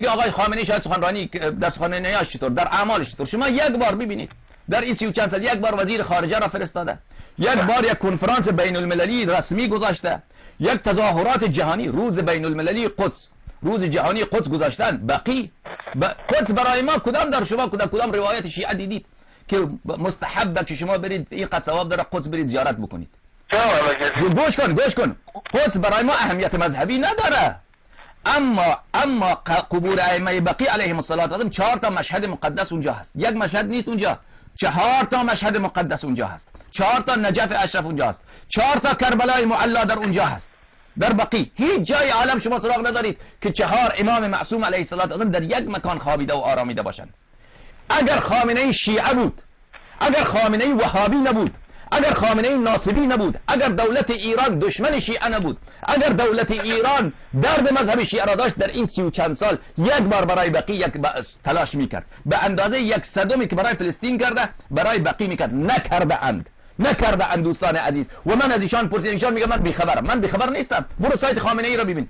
آقای خامنه‌ای شاید سخنرانی در سخنرانی‌هاش چطور، در اعمالش چطور. شما یک بار ببینید در این 30 و چند سال یک بار وزیر خارجه را فرستاده، یک بار یک کنفرانس بین المللی رسمی گذاشته، یک تظاهرات جهانی، روز بین المللی قدس، روز جهانی قدس گذاشتن. بقی قدس برای ما کدام در شما کدام روایت شیعه دیدید که مستحبه که شما برید این قد ثواب داره قدس برید زیارت بکنید؟ گوش کن قدس برای ما اهمیت مذهبی نداره، اما قبور ائمه بقی علیهم السلام 4 تا مشهد مقدس اونجا هست. یک مشهد نیست اونجا، 4 تا مشهد مقدس اونجا هست، 4 تا نجف اشرف اونجا هست، 4 تا کربلای معلا در اونجا هست. در بقی هیچ جای عالم شما سراغ ندارید که 4 امام معصوم علیه السلام در یک مکان خوابیده و آرامیده باشند. اگر خامنه‌ای شیعه بود، اگر خامنه‌ای وهابی نبود، اگر خامنه‌ای ناصبی نبود، اگر دولت ایران دشمن شیعه نبود، اگر دولت ایران درد مذهب شیعه را داشت، در این 30 و چند سال یک بار برای بقی یک تلاش میکرد. به اندازه 1/100 که برای فلسطین کرده برای بقی میکرد. نکرده اند دوستان عزیز. و من از ایشان پرسیدم، ایشان میگه من بیخبرم. من بیخبر نیستم. برو سایت خامنه‌ای را ببین.